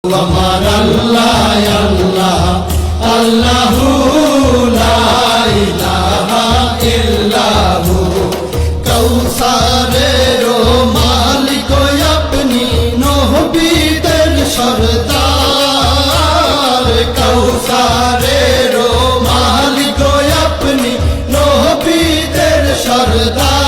আমার আল্লাহ আল্লাহ আল্লাহু লা ইলাহা ইল্লাহু কৌসারের মালিক আপনি নবীদের সরদার কৌসারের মালিক আপনি নবীদের সরদার